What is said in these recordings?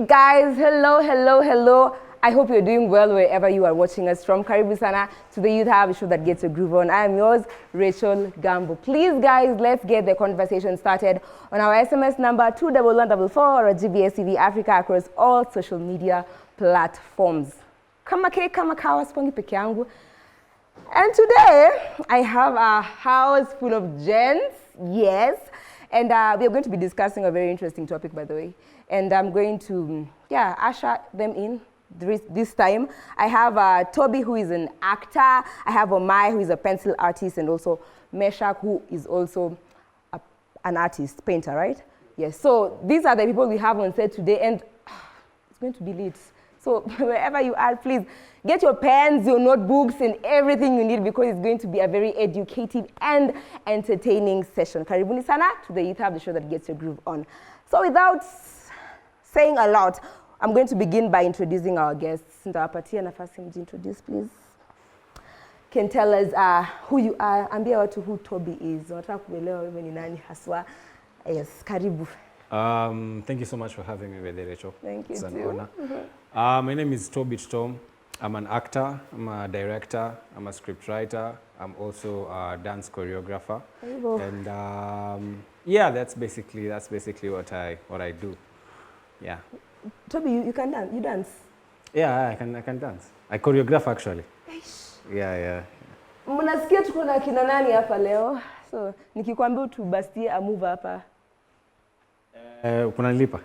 Hey guys, hello. I hope you're doing well wherever you are watching us from. Karibu sana to the Youth Hub, a show that gets a groove on. I am yours, Rachel Gambo. Please guys, let's get the conversation started on our SMS number 21144 or GBS TV Africa across all social media platforms. Kama kawa spongi peke yangu. And today, I have a house full of gents, yes. And we are going to be discussing a very interesting topic, by the way. And I'm going to, usher them in this time. I have Toby, who is an actor. I have Omai, who is a pencil artist, and also Meshach, who is also an artist, painter, right? Yes, so these are the people we have on set today, and it's going to be lit. So wherever you are, please get your pens, your notebooks, and everything you need, because it's going to be a very educative and entertaining session. Karibuni sana to the Youth Hub, the show that gets your groove on. So without saying a lot, I'm going to begin by introducing our guests. Ndawapatia nafasi mjintroduce, please. Can tell us who you are, ambia watu who Toby is. Wanataka kuelewa wewe ni nani haswa. Yes, karibu. Thank you so much for having me with Rachel. Thank you. It's an too. honor. My name is Toby Tom. I'm an actor, I'm a director, I'm a scriptwriter, I'm also a dance choreographer. And that's basically what I do. Yeah. Toby, you can dance. You dance? Yeah, I can dance. I choreograph actually. Yeah. Mnasikia tuko na kina nani hapa leo? So, nikikwambia utubastie a move hapa. Kunanilipa?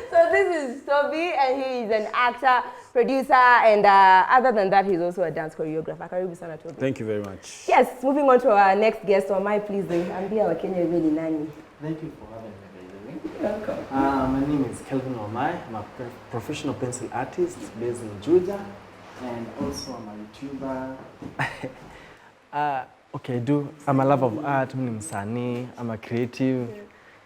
So this is Toby, and he is an actor, producer, and other than that, he's also a dance choreographer. Karibu sana, Toby. Thank you very much. Yes, moving on to our next guest, Omai, please. Ambia Wakenya wewe ni nani? Thank you for having me, by Welcome. My name is Kelvin Omai. I'm a professional pencil artist based in Juja, and also I'm a YouTuber. I'm a lover of art, mimi ni msanii, I'm a creative.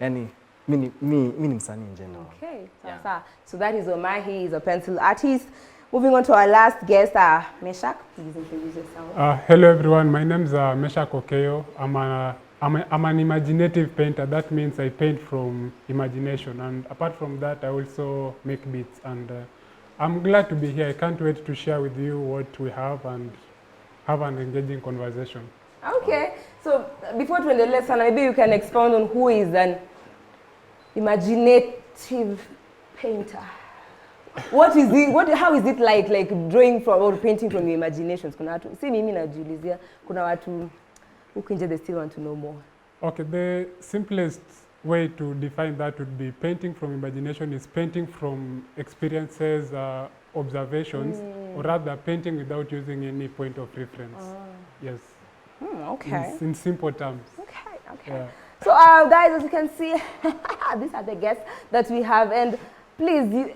Yani, mimi ni msanii in general. Okay, Yeah. so that is Omai. He is a pencil artist. Moving on to our last guest, Meshach, please introduce yourself. Hello everyone, my name is Meshach Okeyo. I'm an imaginative painter. That means I paint from imagination, and apart from that, I also make beats. And I'm glad to be here. I can't wait to share with you what we have and have an engaging conversation. Okay, so before to end the lesson, maybe you can expound on who is an imaginative painter. What is it? How is it like drawing from or painting from your imaginations? Kuna watu, si mimi najiulizia, kuna watu huku nje they still want to know more. Okay, the simplest way to define that would be painting from imagination is painting from experiences, observations, or rather painting without using any point of reference. Yes. Okay. In simple terms. Okay. Yeah. So guys, as you can see, these are the guests that we have, and please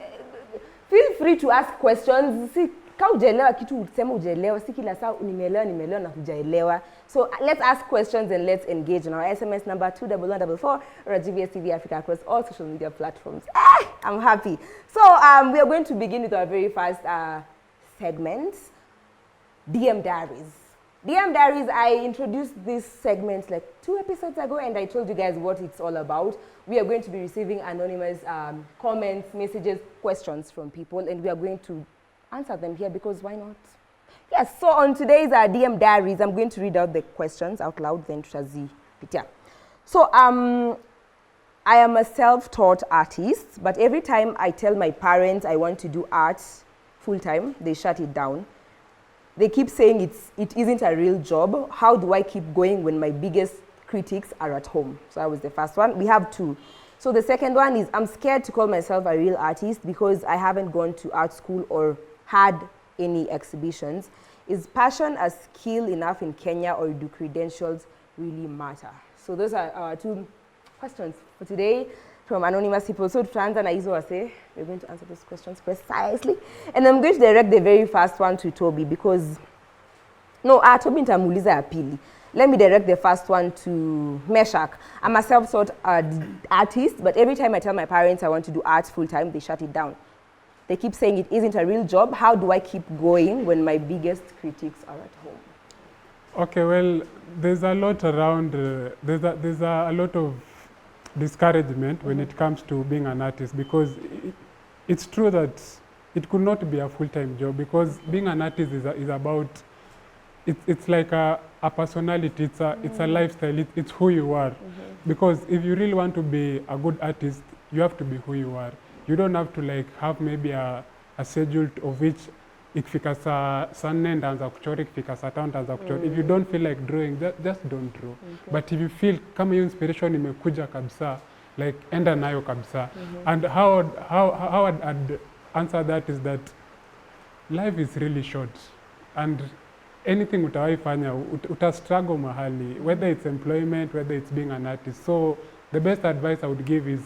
feel free to ask questions. Si kama hujaelewa kitu useme hujaelewa, si kila saa nimeelewa na hujaelewa. So let's ask questions and let's engage on our SMS number 21144 or GBS TV Africa across all social media platforms. I'm happy. So we are going to begin with our very first segment, DM Diaries. DM Diaries, I introduced this segment like 2 episodes ago, and I told you guys what it's all about. We are going to be receiving anonymous comments, messages, questions from people, and we are going to answer them here because why not? Yes, so on today's DM Diaries, I'm going to read out the questions out loud, then tutazipitia. So I am a self-taught artist, but every time I tell my parents I want to do art full-time, they shut it down. They keep saying it isn't a real job. How do I keep going when my biggest critics are at home? So that was the first one. We have 2. So the second one is, I'm scared to call myself a real artist because I haven't gone to art school or had any exhibitions. Is passion a skill enough in Kenya, or do credentials really matter? So those are our 2 questions for today from anonymous people. So tutaanza na hizo wase, we're going to answer those questions precisely. And I'm going to direct the very first one to Toby because, Toby nitamuuliza ya pili. Let me direct the first one to Meshach. I'm a self-taught artist, but every time I tell my parents I want to do art full-time, they shut it down. They keep saying it isn't a real job. How do I keep going when my biggest critics are at home? Okay, well, there's a lot around, there's a lot of discouragement when it comes to being an artist, because it's true that it could not be a full-time job, because being an artist is about, it's like a personality, it's a lifestyle, it's who you are. Because if you really want to be a good artist, you have to be who you are. You don't have to like have maybe a schedule of which ikifika saa 4 ndaanza kuchora, ikifika saa 5 ndaanza kuchora. If you don't feel like drawing, just don't draw. But if you feel kama hiyo inspiration imekuja kabisa, like enda nayo kabisa. And how I'd answer that is that life is really short, and anything utawahi fanya struggle mahali, whether it's employment, whether it's being an artist. So the best advice I would give is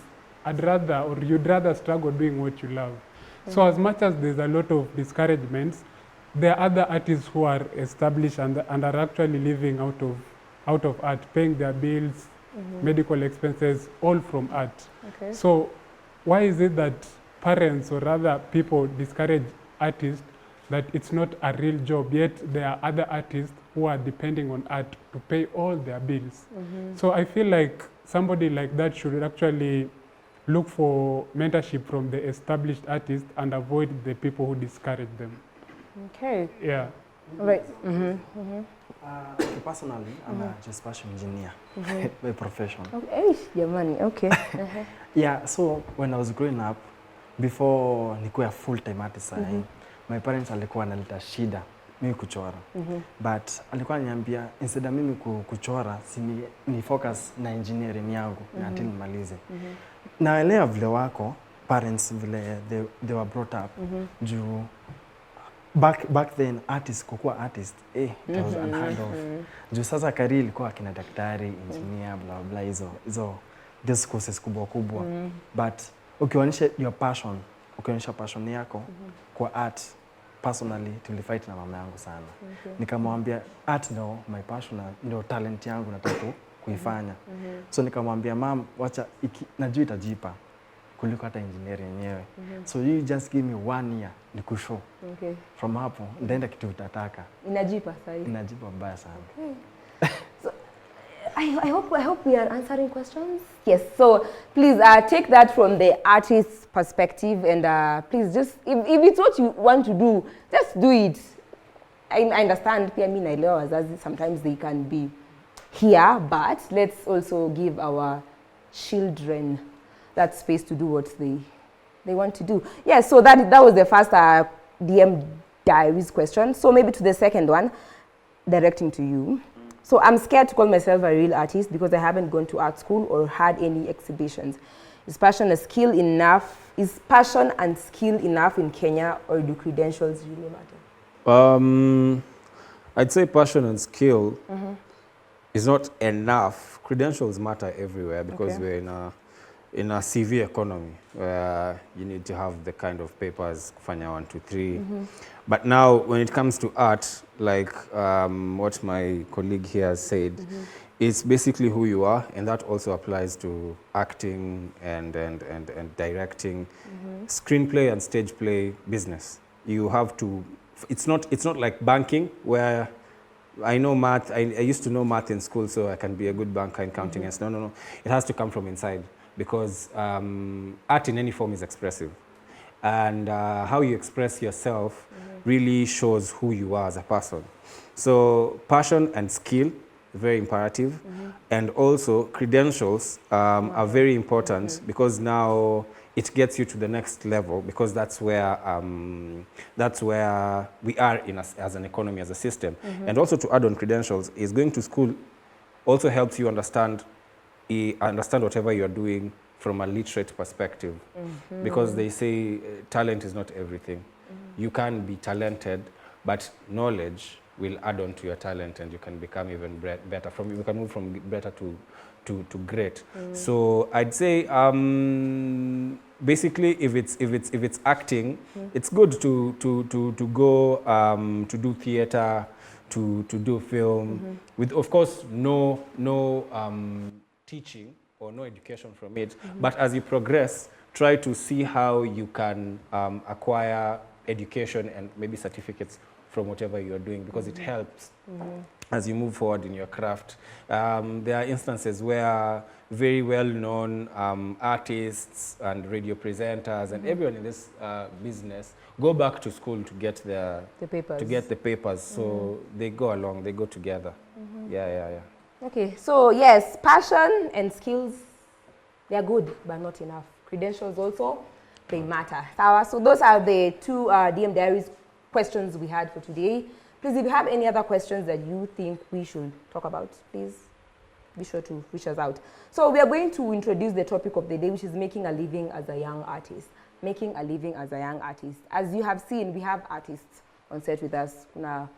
you'd rather struggle doing what you love. So as much as there's a lot of discouragements, there are other artists who are established and are actually living out of art, paying their bills, medical expenses, all from art. Okay. So why is it that parents, or rather people, discourage artists that it's not a real job, yet there are other artists who are depending on art to pay all their bills? So I feel like somebody like that should actually look for mentorship from the established artists and avoid the people who discourage them. Okay. Yeah. Right. Personally, I'm a geospatial engineer by profession. Okay. Jamani. Okay. Yeah, so when I was growing up, before nikuwa full-time artist, my parents alikuwa analeta shida mimi kuchora. But alikuwa ananiambia instead mimi kuchora, ni focus na engineering yangu until nimalize. Naelewa vile wako parents vile they were brought up. Juu back then artist, kukua artist it was unheard of. Juu sasa career ilikuwa kina daktari, engineer, blah blah hizo these courses kubwa. But ukionyesha your passion, ukionyesha passion yako kwa art, personally tulifight na mama yangu sana. Nikamwambia art no my passion, ndio talent yangu nataka kuifanya. So nikamwambia mom, wacha najua itajipa kuliko hata engineering yenyewe. So you just give me 1 year nikushow. Okay. From hapo ndaenda kitu utataka. Inajipa sahi. Inajipa mbaya sana. Okay. So I hope we are answering questions. Yes. So please take that from the artist's perspective, and please just if it's what you want to do, just do it. I understand. Pia mimi naelewa wazazi sometimes they can be here, but let's also give our children that space to do what they want to do. Yeah, so that was the first DM Diaries question. So maybe to the second one, directing to you. So I'm scared to call myself a real artist because I haven't gone to art school or had any exhibitions. Is passion and skill enough in Kenya, or do credentials really matter? I'd say passion and skill is not enough. Credentials matter everywhere because we're in a severe economy where you need to have the kind of papers, kufanya 1, 2, 3. But now when it comes to art, like what my colleague here has said, it's basically who you are, and that also applies to acting and directing, screenplay and stage play business. You have to, it's not like banking where I know math, I used to know math in school so I can be a good banker in counting. No. It has to come from inside because art in any form is expressive. And how you express yourself really shows who you are as a person. So passion and skill, very imperative. And also credentials are very important because now it gets you to the next level, because that's where we are as an economy, as a system. And also to add on credentials, is going to school also helps you understand whatever you're doing from a literate perspective. Because they say talent is not everything. You can be talented, but knowledge will add on to your talent and you can become even better. You can move from better to great. So I'd say basically if it's acting, it's good to go to do theater, to do film, with of course no teaching or no education from it. But as you progress, try to see how you can acquire education and maybe certificates from whatever you're doing, because it helps as you move forward in your craft. There are instances where very well-known artists and radio presenters and everyone in this business go back to school to get The papers. So they go along, they go together. Yeah. Okay, so yes, passion and skills, they are good, but not enough. Credentials also, they matter. So those are the two DM Diaries questions we had for today. Please, if you have any other questions that you think we should talk about, please be sure to reach us out. So we are going to introduce the topic of the day, which is making a living as a young artist. Making a living as a young artist. As you have seen, we have artists on set with us. Kuna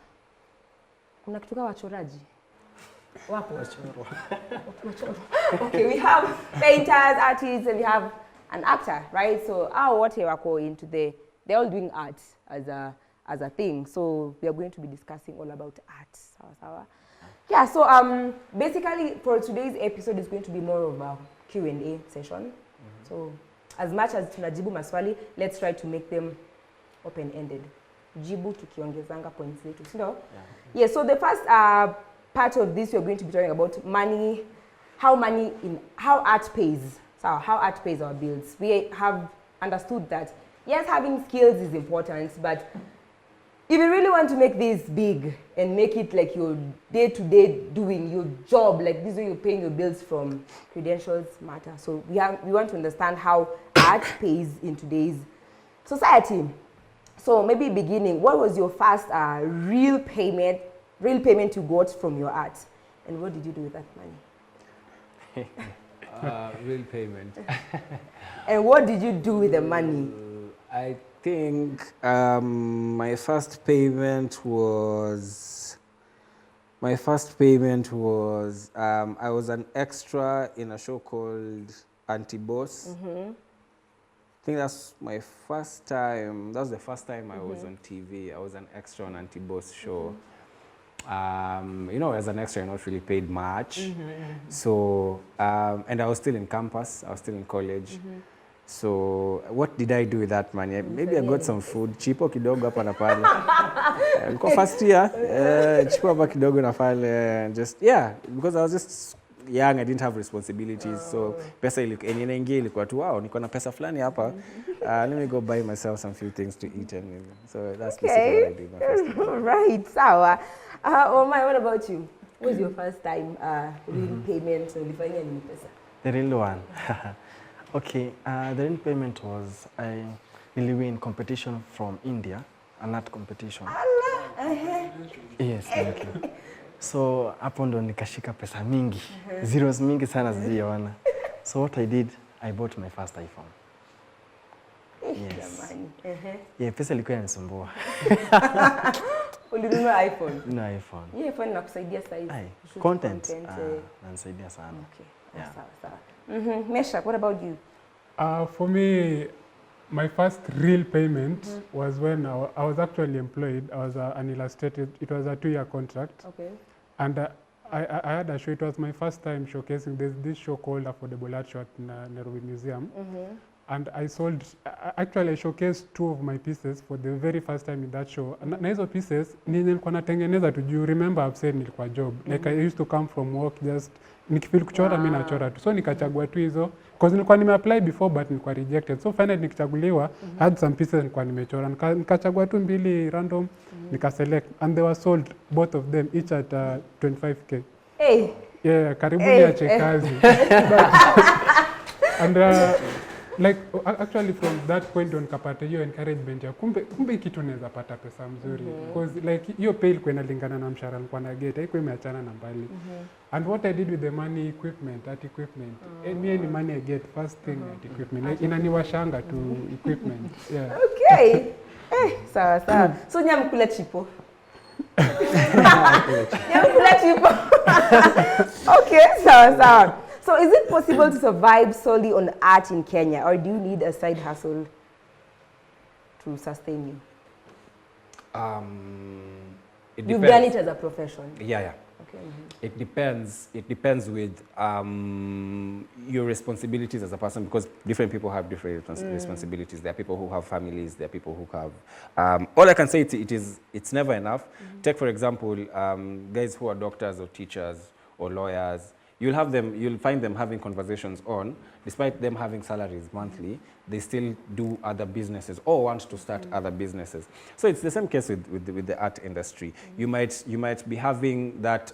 kituka wachoraji. Wapo. Okay, we have painters, artists, and we have an actor, right? So what wako into they're all doing art as a thing. So we are going to be discussing all about art. Yeah, so basically for today's episode is going to be more of a Q&A session. So as much as tunajibu maswali, let's try to make them open-ended. Jibu tukiongezanga points zetu, you Yeah, so the first part of this, we're going to be talking about money, how art pays. So how art pays our bills. We have understood that, yes, having skills is important, but if you really want to make this big and make it like your day-to-day doing, your job, like this way you're paying your bills from, credentials matter. So we want to understand how art pays in today's society. So maybe beginning, what was your first real payment you got from your art? And what did you do with that money? Real payment. And what did you do with the money? I think my first payment was I was an extra in a show called Anti-Boss. I think that's my first time. That was the first time I was on TV. I was an extra on Anti-Boss show. You know, as an extra, you're not really paid much. So, and I was still in campus. I was still in college. So what did I do with that money? Maybe I got some food, chipo kidogo hapa na pale. Niko first year, chipo hapa kidogo na pale, just because I was just young, I didn't have responsibilities. So pesa inaingia ilikuwa tu niko na pesa fulani hapa. Let me go buy myself some few things to eat and so that's basically what I did. My first time. Right, sawa. Omai, what about you? What was your first time real payment ulifanya nini pesa? The real one. Okay, the real payment was I really win competition from India, an art competition. Yes, thank you. So hapo ndo nikashika pesa mingi, zeros mingi sana zijaona. So what I did, I bought my first iPhone. Yes. Yeah, pesa ilikuwa inanisumbua. Ulinunua iPhone? No iPhone. Yeah, iPhone inakusaidia size. Content. Inanisaidia sana. Okay. Yeah. Sawa. Mesha, what about you? For me, my first real payment was when I was actually employed. I was an illustrator. It was a 2-year contract. Okay. And I had a show. It was my first time showcasing this show called Affordable Art Show at Nairobi Museum. And I showcased 2 of my pieces for the very first time in that show. Na hizo pieces, nilikuwa natengeneza tu. You remember I've said nilikuwa job. Like I used to come from work, just nikifeel kuchora mimi nachora tu. So nikachagua tu hizo. Because nilikuwa nimeapply before but nilikuwa rejected. So finally nikichaguliwa, I had some pieces nilikuwa nimechora. Nikachagua tu 2 random, nikaselect. And they were sold, both of them, each at 25K. Hey! Yeah, karibuni ache kazi. And like actually from that point on kapata hiyo encouragement ya kumbe kitu naweza pata pesa mzuri because like hiyo pay ilikuwa inalingana na mshahara nilikuwa na get haiko imeachana na mbali. And what I did with the money, art equipment. Any money I get, first thing at equipment. Like inaniwashanga to equipment. Yeah. Okay. Sawa. So nyamkula chipo. Nyamkula chipo. Okay, sawa. So is it possible to survive solely on art in Kenya, or do you need a side hustle to sustain you? It You've depends. done it as a profession. Yeah. Okay. It depends with your responsibilities as a person, because different people have different responsibilities. There are people who have families. There are people who have. All I can say it's never enough. Take for example, guys who are doctors or teachers or lawyers. You'll find them having conversations on, despite them having salaries monthly, they still do other businesses or want to start other businesses. So it's the same case with the art industry. You might be having that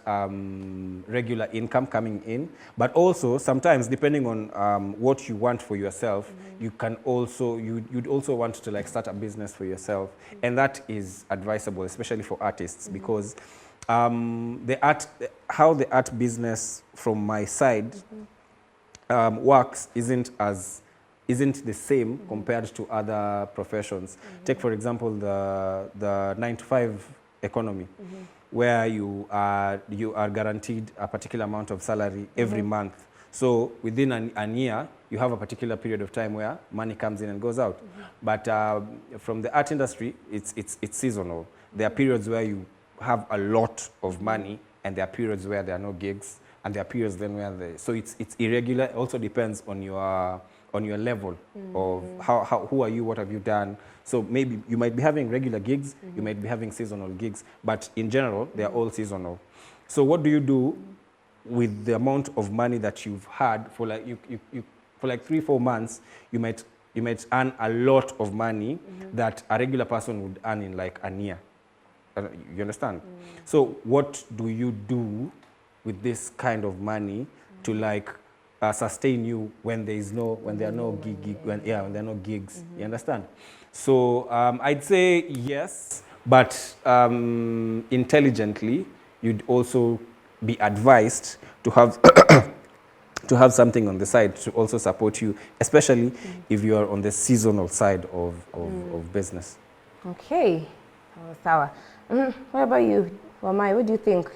regular income coming in, but also sometimes depending on what you want for yourself, you'd also want to like start a business for yourself, and that is advisable, especially for artists, because how the art business from my side works isn't the same compared to other professions. Take for example the 9-to-5 economy, where you are guaranteed a particular amount of salary every month. So within an year, you have a particular period of time where money comes in and goes out. But from the art industry, it's seasonal. There are periods where you have a lot of money, and there are periods where there are no gigs, and there are periods then where so it's irregular. It also depends on your level of who are you, what have you done. So maybe you might be having regular gigs, you might be having seasonal gigs, but in general they are all seasonal. So what do you do with the amount of money that you've had for like for like 3-4 months? You might earn a lot of money that a regular person would earn in like a year. You understand? So what do you do with this kind of money to like sustain you when there are no gigs? You understand? So I'd say yes, but intelligently, you'd also be advised to have to have something on the side to also support you, especially if you are on the seasonal side of business. Okay. Sawa. What about you, Wamai? What do you think?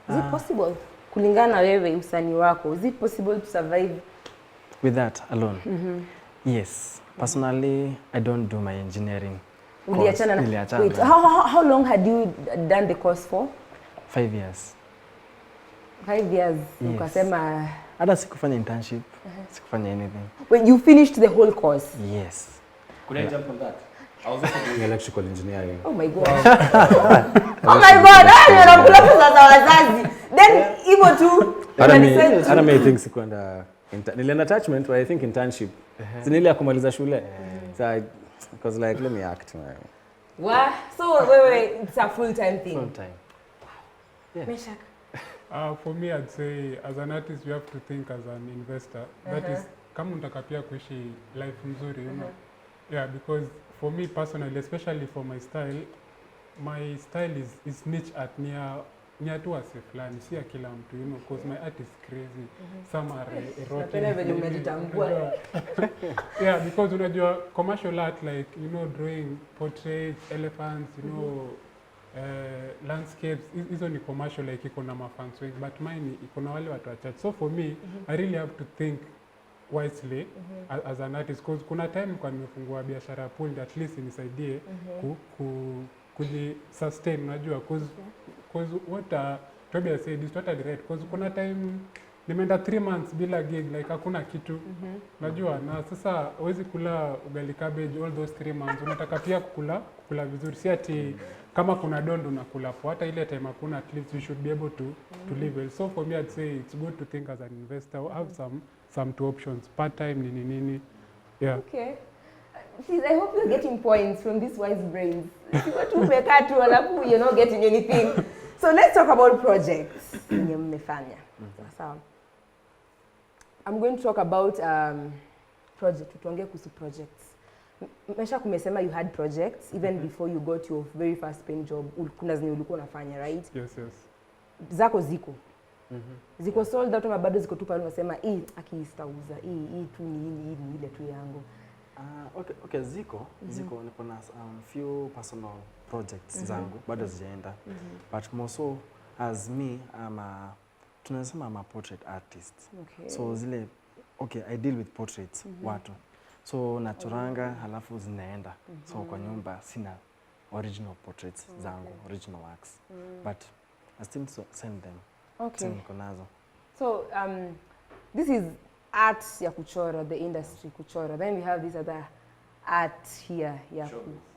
Is it possible, kulingana na wewe usanii wako, is it possible to survive with that alone? Yes. Personally, I don't do my engineering course. Wait, how long had you done the course for? 5 years. 5 years. Yes. Ukasema Hata sikufanya internship, sikufanya anything. When you finished the whole course? Yes. Could I jump on that? I was also doing electrical engineering. Oh my God. Oh my God. Unakula pesa za wazazi. Then hivyo tu. Hata mimi think sikwenda nilienda attachment, but I think internship. Zinili ya kumaliza shule. So because like let me act. What? So wait, it's a full-time thing. Full-time. Yeah. Meshak. For me, I'd say as an artist, you have to think as an investor. That is, kama unataka pia kuishi life mzuri, you know. Yeah, because for me personally, especially for my style is niche at near to a fulani, si ya kila mtu, you know, because my art is crazy. Some are erotic. Yeah, because unajua commercial art, like, you know, drawing portraits, elephants, you know, landscapes, hizo ni commercial, like iko na mafans wengi, but mine iko na wale watu wachache. So for me, I really have to think wisely as an artist, because kuna time kwa nimefungua biashara pool at least inisaidie sustain, unajua, because what Tobias said is totally right, because kuna time nimeenda 3 months bila gig, like hakuna kitu, unajua, na sasa huwezi kula ugali cabbage all those 3 months, unataka pia kukula vizuri, si ati kama kuna dondo unakula po, hata ile time hakuna, at least you should be able to live well. So for me, I'd say it's good to think as an investor, have some two options, part-time, nini. Yeah. Okay. Please, I hope you're getting points from these wise brains. You're not getting anything. So let's talk about projects. I'm going to talk about projects. Tuongee kuhusu projects. Mesha kumesema you had projects even before you got your very first paying job. Kuna zenye ulikuwa unafanya, right? Yes. Zako ziko. Ziko sold out ama bado ziko tu pale unasema akistauza hii tu ni ile tu yangu. Okay, ziko niko na few personal projects zangu bado zijaenda. But more so as me, tunasema I'm a portrait artist. Okay. So zile I deal with portraits watu. So nachoranga halafu zinaenda. So kwa nyumba sina original portraits zangu, original works. But I still send them. Okay. niko nazo. So this is art ya kuchora, the industry kuchora. Then we have this other art here ya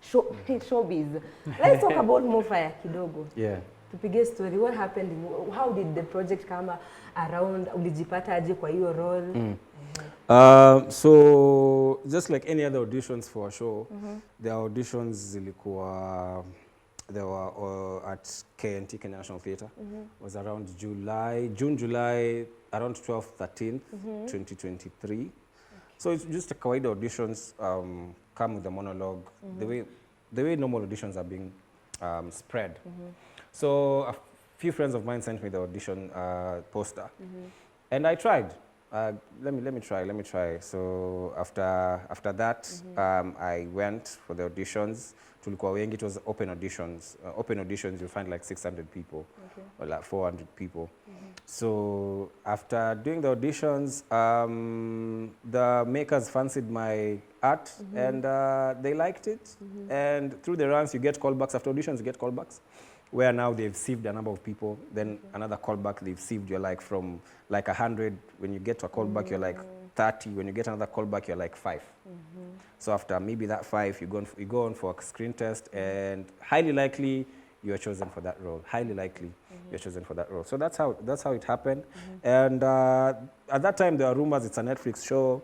showbiz. Let's talk about Mofire kidogo. Yeah. Tupige story. What happened? How did the project come around? Ulijipata aje kwa hiyo role? So just like any other auditions for a show, the auditions zilikuwa they were at KNT, Kenya National Theatre. Was around June, July, around 12th, 13th, 2023. So it's just a kawaida auditions, come with a monologue, the way normal auditions are being spread. So a few friends of mine sent me the audition poster, and I tried. Let me try. So after that, I went for the auditions. Tulikuwa wengi, it was open auditions. Open auditions, you'll find like 600 people, or like 400 people. So after doing the auditions, the makers fancied my art, and they liked it. And through the runs, you get callbacks. After auditions, you get callbacks, where now they've sieved a number of people. Then another callback they've sieved. You're like from like 100. When you get to a callback, you're like 30. When you get another callback, you're like 5. So after maybe that 5, you go on for a screen test, and highly likely you're chosen for that role. Highly likely you're chosen for that role. So that's how it happened. And at that time, there were rumors it's a Netflix show.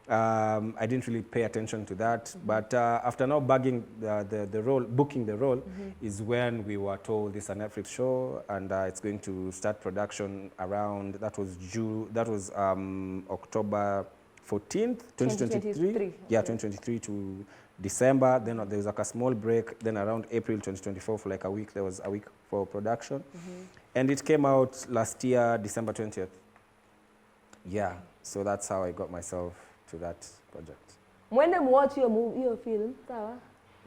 I didn't really pay attention to that. But after now bagging the role, booking the role, is when we were told it's a Netflix show, and it's going to start production around, that was October 14th, 2023. Yeah, 2023 to December. Then there was like a small break. Then around April 2024, for like a week, there was a week for production. And it came out last year, December 20th. Yeah, so that's how I got myself to that project. Mwende watch your film, sawa?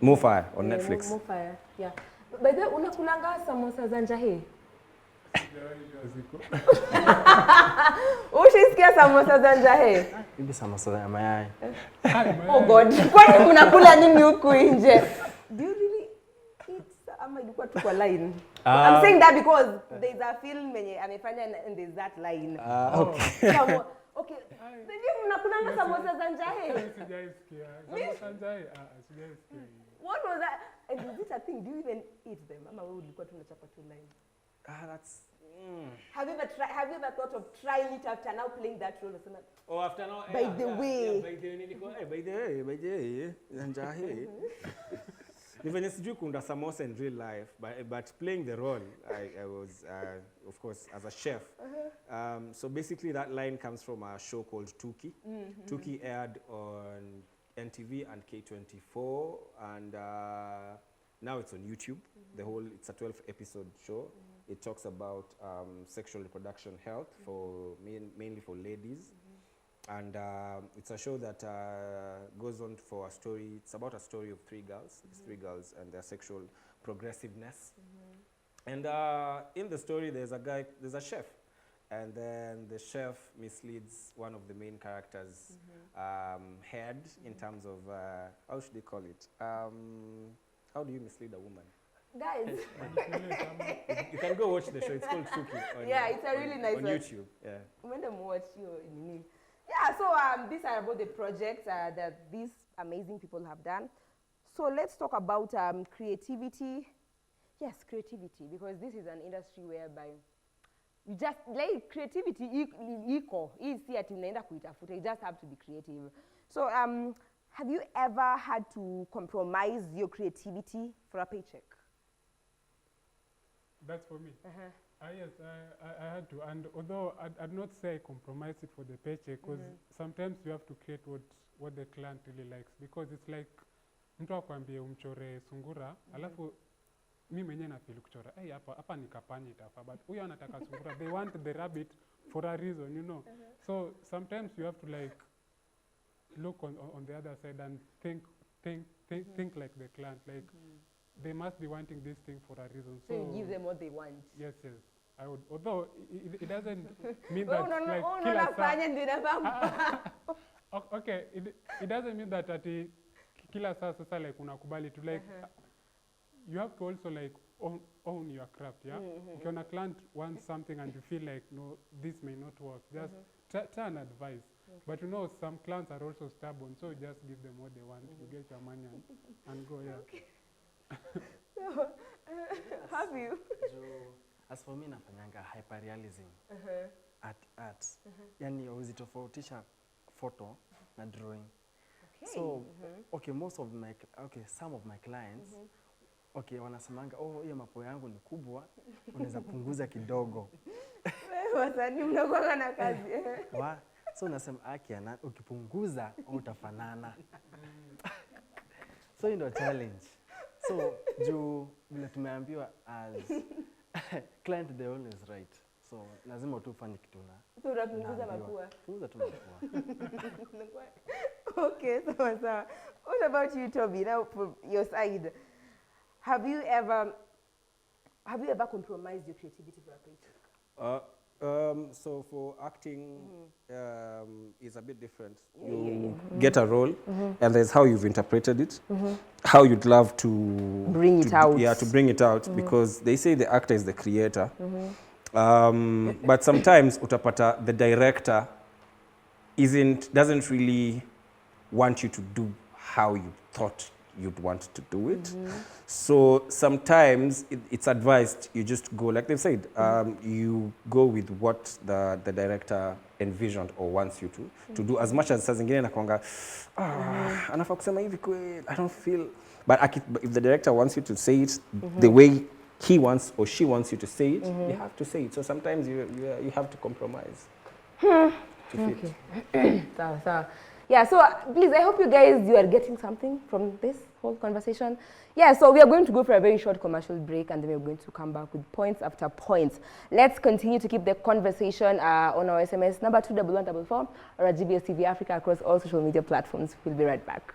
Mofire on Netflix. Mofire, yeah. By the way, unakulanga samosa za njahe? Ushisikia samosa za njahe? Hivi samosa za mayai. Oh God, kwani mnakula nini huku nje? Do you really eat ama ilikuwa tu kwa line? I'm saying that because there's a film yenye amefanya and there's that line. Okay. Okay. Sijui mnakulanga samosa za njahe? Sijaisikia. Samosa njahe? Sijaisikia. What was that? And is it a thing? Do you even eat them? Ama wewe ulikuwa tu unachapa tu line? That's... Have you ever thought of trying it after now playing that role? Oh, after now. By the way. By the way. Njahe. Even sijui kunda samosa in real life, but playing the role, I was, of course, as a chef. So basically that line comes from a show called Tuki. Tuki aired on NTV and K24, and now it's on YouTube. It's a 12-episode show. It talks about sexual reproduction health for mainly for ladies. And it's a show that goes on for a story. It's about a story of 3 girls. It's 3 girls and their sexual progressiveness. And in the story, there's a chef. And then the chef misleads one of the main characters' head in terms of, how should they call it? How do you mislead a woman? Guys. You can go watch the show. It's called Tuki. Yeah, it's a really nice on one. YouTube. Yeah. When them watch you, yeah. So these are about the projects that these amazing people have done. So let's talk about creativity. Yes, creativity, because this is an industry whereby you just like creativity equal. Easy at unaenda kuitafuta. You just have to be creative. So have you ever had to compromise your creativity for a paycheck? That's for me. Yes, I had to, and although I'd not say I compromise it for the paycheck, because sometimes you have to create what the client really likes, because it's like mtu akwambie umchore sungura, alafu mimi mwenyewe na feel kuchora, hey, hapa nikapanya itafa, but huyo anataka sungura. They want the rabbit for a reason, you know. So sometimes you have to like look on the other side and think like the client, like they must be wanting this thing for a reason. So you give them what they want. Yes. I would, although it doesn't mean that okay, it doesn't mean that ati kila saa sasa like unakubali to like you have to also like own your craft, yeah? Ukiona client wants something and you feel like, no, this may not work, just try and advise. But you know, some clients are also stubborn, so you just give them what they want, you get your money and go, yeah. Okay. So, have you? As for me, nafanyanga hyperrealism at art. Yani uzitofautisha photo na drawing. Okay. So, some of my clients, wanasemanga, hiyo mapo yangu ni kubwa, unaweza punguza kidogo. Wasanii mnakuwa na kazi. So nasema ukipunguza utafanana. So ndio challenge. So juu vile tumeambiwa as client they always right. So lazima tu ufanye kitu na. So unapunguza mapua. Punguza tu mapua. Okay, so what about you, Toby? Now from your side, have you ever compromised your creativity for a paycheck? So for acting, is a bit different. You get a role, and there's how you've interpreted it, how you'd love to bring it out. Yeah, to bring it out, because they say the actor is the creator. But sometimes utapata the director doesn't really want you to do how you thought you'd want to do it. So sometimes it's advised you just go, like they've said, you go with what the director envisioned or wants you to do, as much as saa zingine nakwanga anafaa kusema hivi kweli, I don't feel, but if the director wants you to say it the way he wants or she wants you to say it, you have to say it. So sometimes you have to compromise to fit. So. Yeah, so please, I hope you are getting something from this whole conversation. Yeah, so we are going to go for a very short commercial break, and then we're going to come back with points after points. Let's continue to keep the conversation on our SMS number 21144 or at GBS TV Africa across all social media platforms. We'll be right back.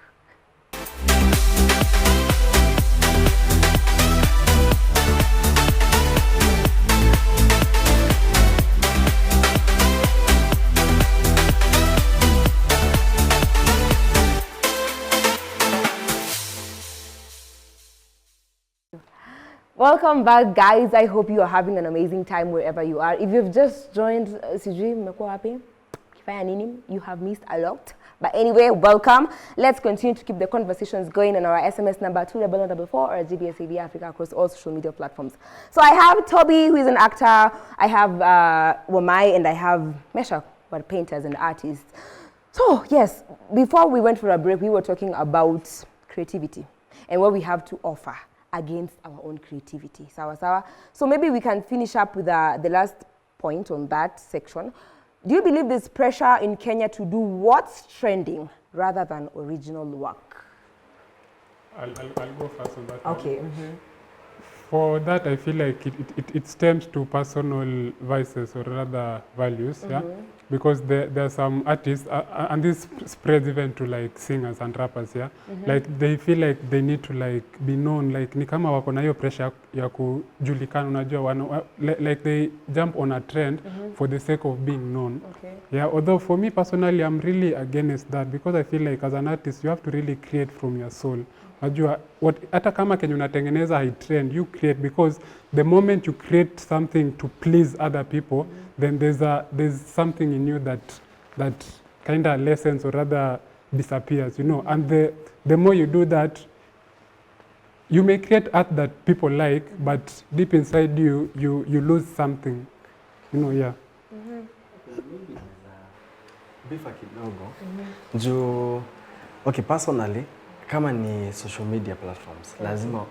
Welcome back, guys. I hope you are having an amazing time wherever you are. If you've just joined, you have missed a lot. But anyway, welcome. Let's continue to keep the conversations going on our SMS number 21144 or GBS TV Africa across all social media platforms. So I have Toby, who is an actor. I have Wamai, and I have Mesha, who are painters and artists. So yes, before we went for a break, we were talking about creativity and what we have to offer against our own creativity. Sawa. So maybe we can finish up with the last point on that section. Do you believe there's pressure in Kenya to do what's trending rather than original work? I'll go first on that. Okay. For that, I feel like it stems to personal vices or rather values, yeah? Because there are some artists, and this spreads even to like singers and rappers, yeah? Like they feel like they need to like be known, like ni kama wako na hiyo pressure ya kujulikana, unajua, like they jump on a trend for the sake of being known. Okay. Yeah, although for me personally, I'm really against that, because I feel like as an artist, you have to really create from your soul. Najua, hata kama kenye unatengeneza haitrend, you create, because the moment you create something to please other people, then there's something in you that kind of lessens or rather disappears, you know. And the more you do that, you may create art that people like, but deep inside you lose something, you know, yeah. Bifa kidogo. Juu, okay, personally, kama ni social media platforms, lazima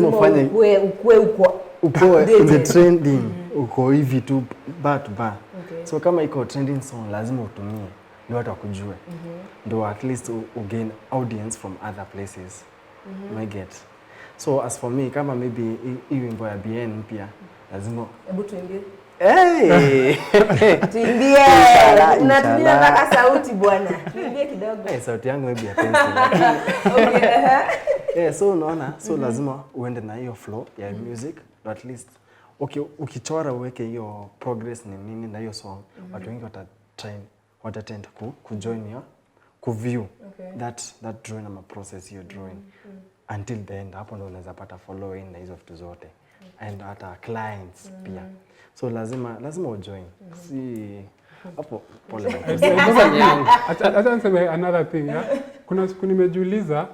ufanye ukue in the trending, uko hivi tu bar to bar. Okay. So kama iko trending song, lazima utumie ndio watu wakujue. Ndio at least gain audience from other places. You get. So as for me, kama maybe hii wimbo ya BN pia, lazima hebu tuimbie. Hey! Tuimbie. Unatumia mpaka sauti bwana. Tuimbie kidogo. Sauti yangu maybe ya pencil. Okay. So unaona, so lazima uende na hiyo flow ya music, but at least ukichora uweke hiyo progress ni nini na hiyo song, watu wengi watatend ku join your ku view that drawing ama process you're drawing. until the end. Hapo ndo unaweza pata following na hizo vitu zote. And hata clients pia. So lazima ujoin. Si hapo pole. Acha niseme another thing. Kuna siku nimejiuliza,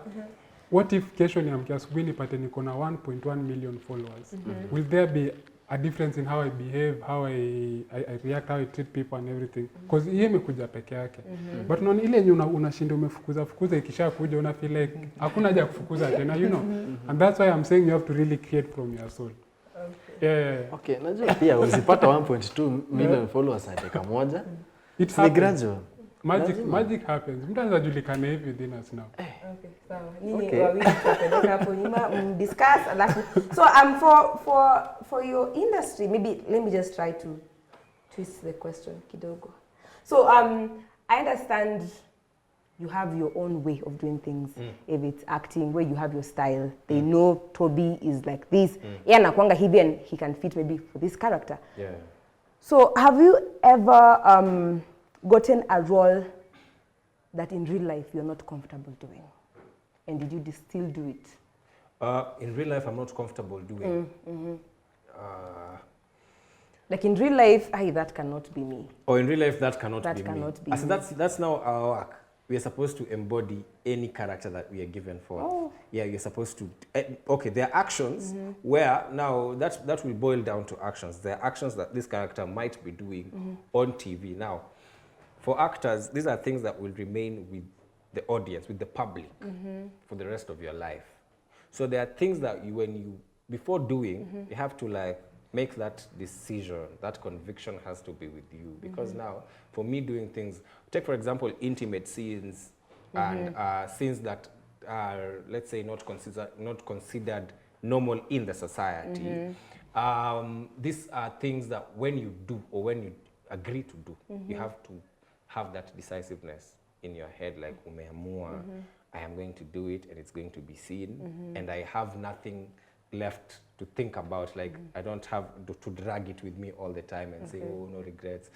what if kesho niamkia asubuhi nipate niko na 1.1 million followers? Will there be a difference in how I behave, how I react, how I treat people and everything? Because hiyo imekuja peke yake. But unaona ile yenye unashinda umefukuza ikisha kuja una feel like hakuna haja kufukuza tena, you know. And that's why I'm saying you have to really create from your soul. Yeah. Okay, najua pia usipata 1.2 million followers dakika moja. It's gradual. Magic happens. Mtu anaweza julikana hivi within us now. Okay, sawa. Nini wawili tutapeleka hapo nyuma discuss alafu. So for your industry, maybe let me just try to twist the question kidogo. So I understand you have your own way of doing things. If it's acting, where you have your style. They know Toby is like this. Yeah, anakuanga hivi and he can fit maybe for this character. Yeah. So have you ever gotten a role that in real life you're not comfortable doing? And did you still do it? In real life, I'm not comfortable doing. Like in real life, that cannot be me. Or in real life, that cannot That be cannot me. be me. That's now our work. We are supposed to embody any character that we are given for. Oh. Yeah, you're supposed to. Okay, there are actions where now that will boil down to actions. There are actions that this character might be doing on TV. Now, for actors, these are things that will remain with the audience, with the public, for the rest of your life. So there are things that before doing, you have to like make that decision, that conviction has to be with you. Because now, for me doing things, take for example, intimate scenes and scenes that are, let's say, not considered normal in the society. These are things that when you do or when you agree to do, you have to have that decisiveness in your head, like umeamua, I am going to do it and it's going to be seen, and I have nothing left to think about, like I don't have to drag it with me all the time and say, oh, no regrets,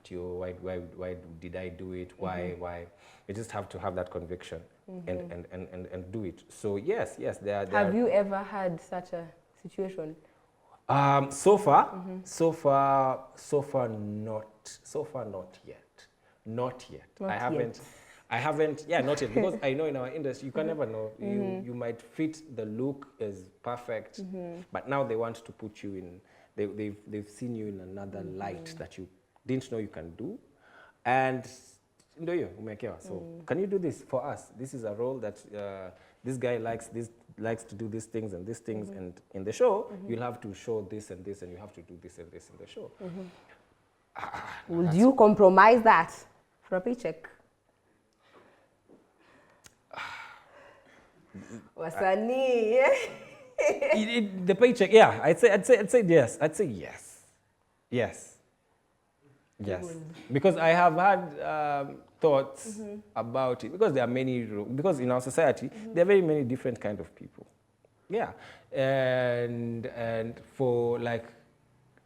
why did I do it, why? You just have to have that conviction and do it. So yes, Have you ever had such a situation? So far not yet. Not yet. I haven't, not yet, because I know in our industry, you can never know. You might fit the look as perfect, but now they want to put you in, they've seen you in another light that you didn't know you can do. And, so can you do this for us? This is a role that this guy likes to do these things, and and in the show, you'll have to show this, and you have to do this and this in the show. Would you compromise that for a paycheck? Wasanii, the paycheck, yeah. I'd say yes. I'd say yes. Because I have had thoughts about it. Because there are many. Because in our society, there are very many different kind of people. Yeah, and for like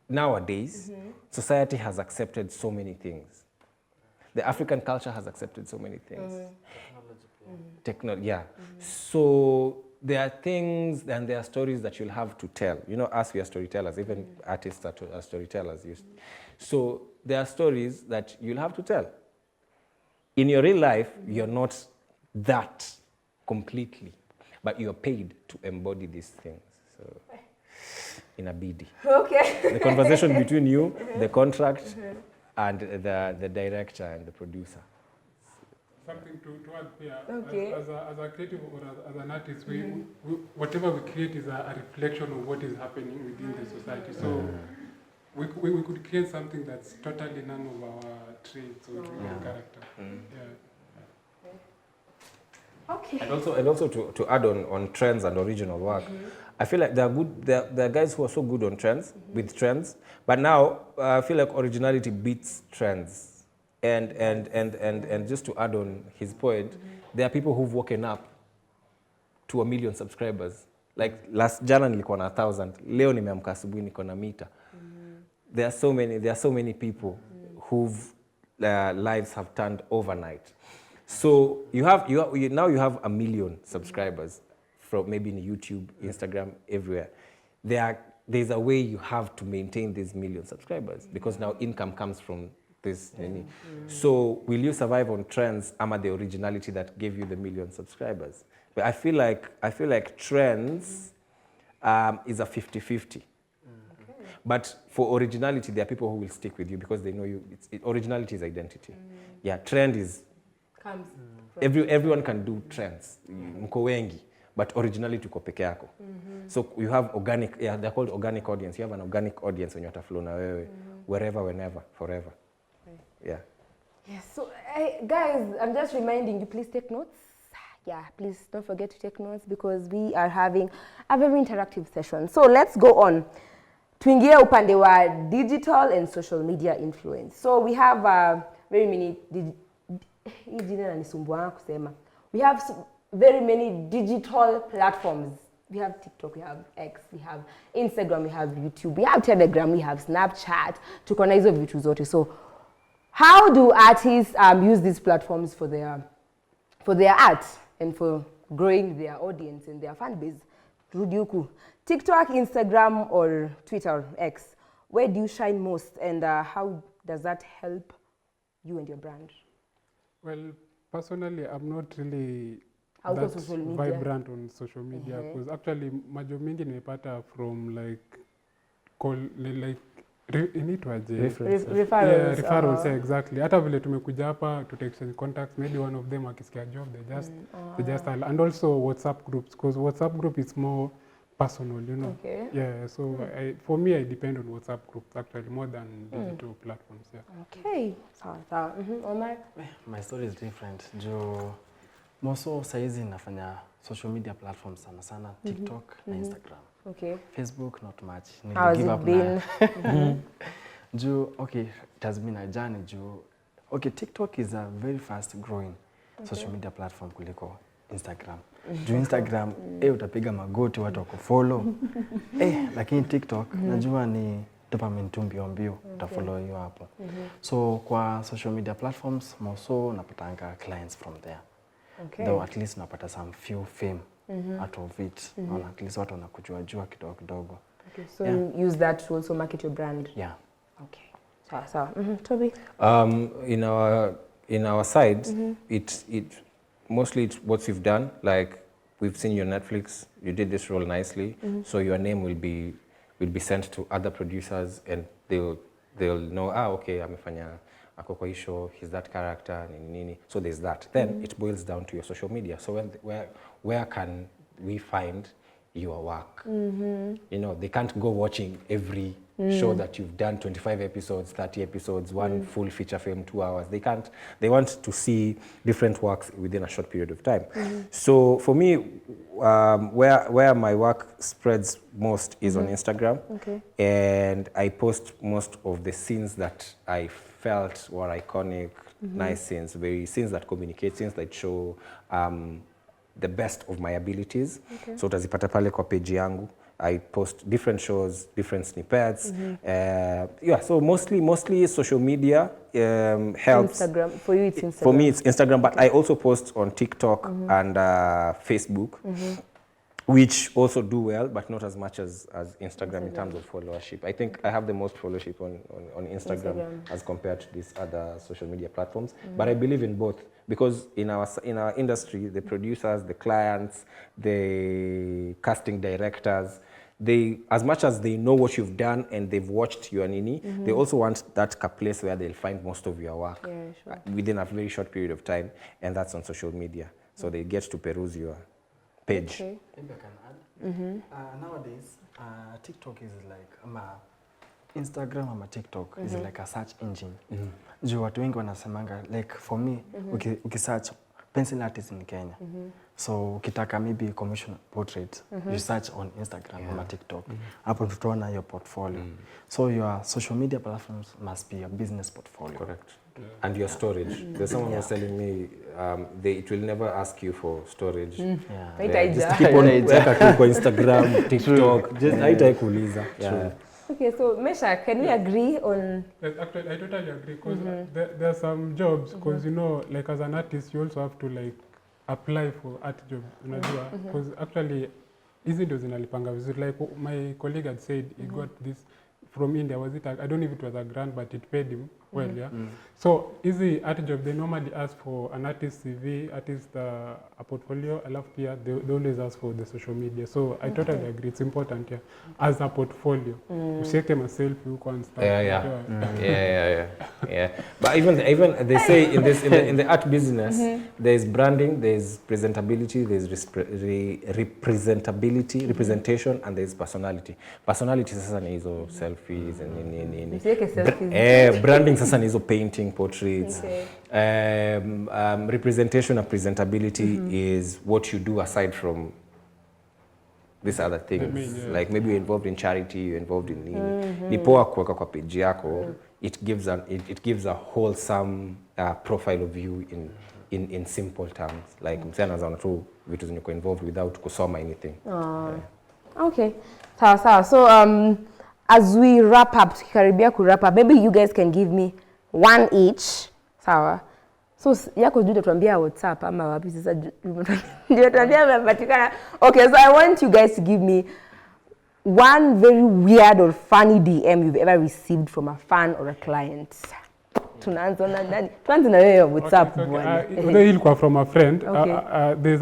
nowadays, society has accepted so many things. The African culture has accepted so many things. Technology, yeah. So there are things and there are stories that you'll have to tell. You know, us, we are storytellers, even artists are storytellers. So there are stories that you'll have to tell. In your real life, you're not that completely, but you're paid to embody these things. So, in a BD. Okay. The conversation between you, the contract, and the director and the producer. Something to add here. Okay. As a creative or as an artist, we whatever we create is a reflection of what is happening within the society. So we could create something that's totally none of our traits or character. Okay. And also to add on trends and original work, I feel like there are guys who are so good on trends, with trends, but now I feel like originality beats trends. And just to add on his point, there are people who've woken up to 1 million subscribers. Like jana nilikuwa na 1,000, leo nimeamka asubuhi niko na mita. There are so many people whose lives have turned overnight. So now you have 1 million subscribers from maybe in YouTube, Instagram, everywhere. There's a way you have to maintain these million subscribers because now income comes from this. So will you survive on trends ama the originality that gave you the million subscribers? But I feel like trends is a 50-50. But for originality, there are people who will stick with you because they know you. Originality is identity. Yeah, trend is Comes everyone can do trends. Mko wengi, but originality uko peke yako. So you have organic, they're called organic audience. You have an organic audience when you flow na wewe, wherever, whenever, forever. Yeah. Yes. So guys, I'm just reminding you, please take notes. Yeah, please don't forget to take notes because we are having a very interactive session. So let's go on. Tuingie upande wa digital and social media influence. So we have very many we have very many digital platforms. We have TikTok, we have X, we have Instagram, we have YouTube, we have Telegram, we have Snapchat. Tuko na hizo vitu zote. So how do artists use these platforms for their art and for growing their audience and their fan base? Rudiuku, TikTok, Instagram, or Twitter, or X, where do you shine most, and how does that help you and your brand? Well, personally, I'm not really Out of that social media. vibrant on social media because actually majo mingi nimepata from inaitwaje? Referrals. Yeah, referrals, yeah, exactly. Hata vile tumekuja hapa to exchange contacts, maybe one of them akisikia job, they just and also WhatsApp groups because WhatsApp group is more personal, you know. Okay. Yeah, so for me, I depend on WhatsApp groups actually more than digital platforms. Yeah. Okay. Sawa. Omar? My story is different. Moso saizi nafanya social media platforms sana TikTok na Instagram. Okay. Facebook not much. How has it been? Okay, it has been a journey. Okay, TikTok is a very fast growing social media platform kuliko Instagram. Instagram, utapiga magoti watu wakufollow. Lakini TikTok, najua ni dopamine tu mbio, utafollow hiyo hapo. So kwa social media platforms, moso napatanga clients from there. Okay. Though at least napata some few fame out of it. At least watu wanakujua kidogo. Okay, so you use that to also market your brand? Yeah. Okay. Sawa. Toby? In our side, it mostly it's what you've done. Like we've seen your Netflix, you did this role nicely, so your name will be sent to other producers, and they'll know. Okay, amefanya ako kwa show, he's that character, nini. So there's that. Then it boils down to your social media. So where can we find your work? You know, they can't go watching every show that you've done, 25 episodes, 30 episodes, one full feature film, 2 hours. They can't. They want to see different works within a short period of time. So for me, where my work spreads most is on Instagram. Okay. And I post most of the scenes that I felt were iconic, nice scenes, very scenes that communicate, scenes that show the best of my abilities. Okay. So utazipata pale kwa page yangu. I post different shows, different snippets. So mostly social media helps. Instagram. For you, it's Instagram. For me, it's Instagram, but I also post on TikTok and Facebook, which also do well, but not as much as Instagram in terms of followership. I think I have the most followership on Instagram as compared to these other social media platforms. But I believe in both. Because in our industry, the producers, the clients, the casting directors, they, as much as they know what you've done and they've watched your nini, they also want that place where they'll find most of your work within a very short period of time, and that's on social media. So they get to peruse your page. Okay. Maybe I can add. Nowadays, TikTok is like Instagram ama TikTok is like a search engine. Juu watu wengi wanasemanga, like for me, ukisearch pencil artist in Kenya. So ukitaka maybe commission portrait, you search on Instagram ama TikTok. Hapo tutaona your portfolio. So your social media platforms must be a business portfolio. Correct. And your storage. There's someone who was telling me it will never ask you for storage. Just keep on kwa Instagram, TikTok. Just haitaikuuliza. Okay, so Mesha, can we agree on? Yes, actually, I totally agree because there are some jobs because you know, like as an artist, you also have to like apply for art job, unajua, because actually hizi ndio zinalipanga vizuri. Like my colleague had said he got this from India. Was it I don't know if it was a grant, but it paid him well. Yeah. So easy art job, they normally ask for an artist CV, artist a portfolio. I love pia they always ask for the social media. So I totally agree. It's important, yeah, as a portfolio. Usiweke selfie huko and stuff. Yeah. But even they say in this in the art business, there's branding, there's presentability, there's representation, and there's personality. Personality sasa ni hizo selfies and nini. Branding sasa ni hizo painting, portraits. Representation and presentability is what you do aside from these other things. Like maybe you're involved in charity, you're involved in ni poa kuweka kwa page yako. It gives a wholesome profile of you in simple terms. Like msana anaona tu vitu zenye involved without kusoma anything. Okay. Sawa. So as we wrap up, tukikaribia ku wrap up, maybe you guys can give me one each. Sawa. So yako ndio tuambia WhatsApp ama wapi sasa ndio tuambia mnapatikana. Okay, so I want you guys to give me one very weird or funny DM you've ever received from a fan or a client. Tunaanza na nani? Tuanze na wewe WhatsApp bwana. Ndio ilikuwa from a friend. There's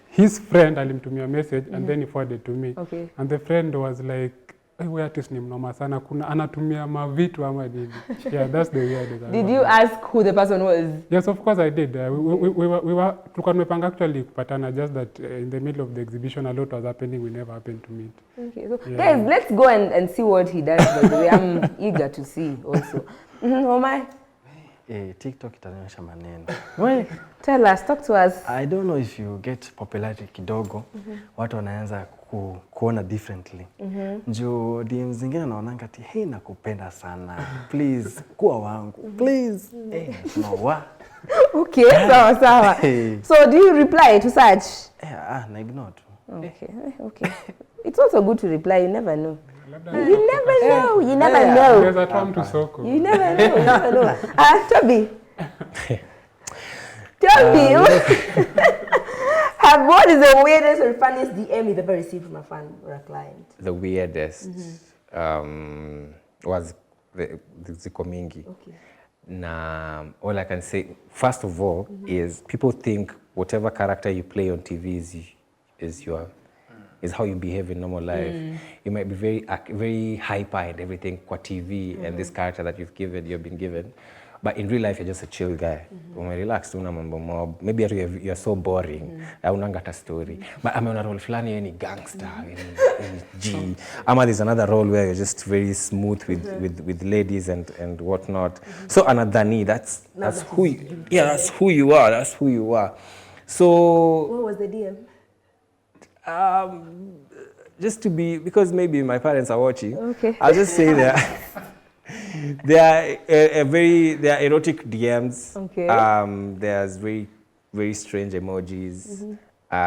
his friend alimtumia message and then he forwarded to me. Okay. And the friend was like, "Hey, artist ni mnoma sana, kuna anatumia mavitu ama nini." Yeah, that's the weirdest. Did you ask who the person was? Yes, of course I did. We were tulikuwa tumepanga actually kupatana, just that in the middle of the exhibition a lot was happening, we never happened to meet. Okay, so guys, let's go and see what he does. By the way, I'm eager to see also. Omar? TikTok itanionyesha maneno. Tell us, talk to us. I don't know if you get popularity kidogo, watu wanaanza kuona differently. Njoo DM zingine naonanga ati hey nakupenda sana. Please kuwa wangu. Please. No wa. Okay, sawa. So do you reply to such? Na ignore. Okay. It's also good to reply, you never know. You never know. There's a term to soko. You never know. Toby. What is the weirdest or funniest DM you've ever received from a fan or a client? The weirdest was the ziko mingi. Okay. Na all I can say, first of all, is people think whatever character you play on TV is how you behave in normal life. You might be very hyper and everything kwa TV and this character that you've been given. But in real life, you're just a chill guy. When you're relaxed, una mambo mob. Maybe you're so boring. Unanga hata story. But I'm on a role flani, any gangster, any G. There's another role where you're just very smooth with ladies and whatnot. So Anadhani, that's who you are. That's who you are. So what was the DM? Just to be, because maybe my parents are watching, okay. I'll just say that there are erotic DMs. Okay. There's very, very strange emojis. There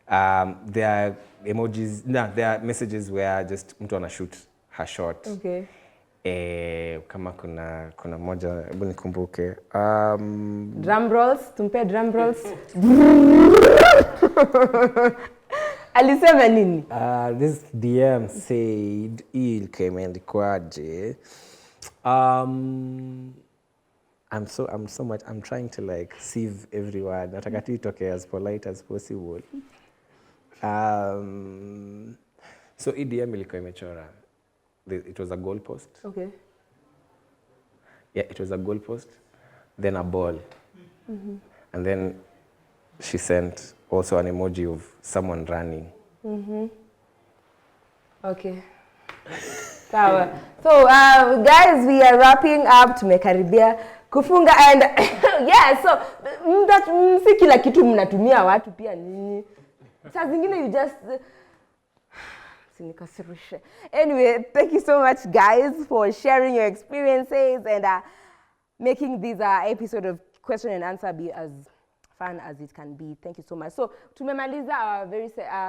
are emojis. There are messages where just mtu anashoot her shot. Okay. Kama kuna moja, hebu nikumbuke. Drum rolls, tumpe drum rolls. Alisema nini? This DM said, imeandikwaje. I'm trying to like sieve everyone. Nataka tu itoke as polite as possible. So DM ilikuwa imechora. It was a goalpost. Okay. Yeah, it was a goalpost, then a ball. And then she sent also an emoji of someone running. Okay. Sawa. So, guys, we are wrapping up. Tumekaribia kufunga and yeah, so si kila kitu mnatumia watu pia nini. Saa zingine you just anyway, thank you so much guys for sharing your experiences and making this episode of question and answer be as fun as it can be. Thank you so much. So tumemaliza our very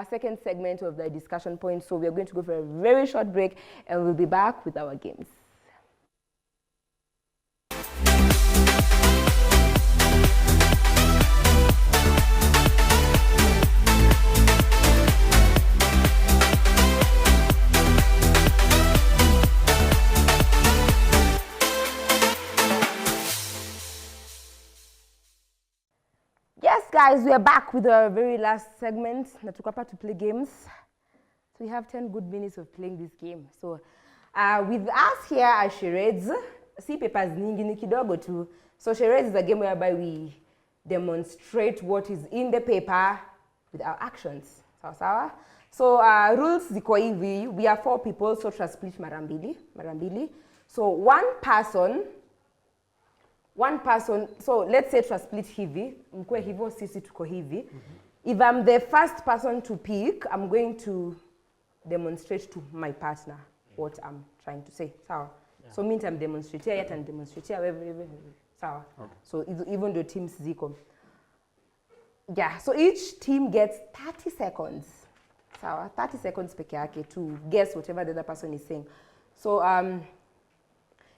second segment of the discussion point. So we are going to go for a very short break and we'll be back with our games. guys, we are back with our very last segment. Na tuko hapa to play games. So we have 10 good minutes of playing this game. So with us here are charades. See papers nyingi ni kidogo tu. So charades is a game whereby we demonstrate what is in the paper with our actions. Sawa sawa? So rules ziko hivi. We are 4 people, so split mara mbili. So one person, so let's say split hivi, mkwe hivyo, sisi tuko hivi. If I'm the first person to pick, I'm going to demonstrate to my partner what I'm trying to say. Sawa? Yeah. So means I'm demonstrating, yet and demonstrating, whatever. Sawa? Okay. So even the teams ziko. Yeah, so each team gets 30 seconds. Sawa? 30 seconds peke yake to guess whatever the other person is saying. So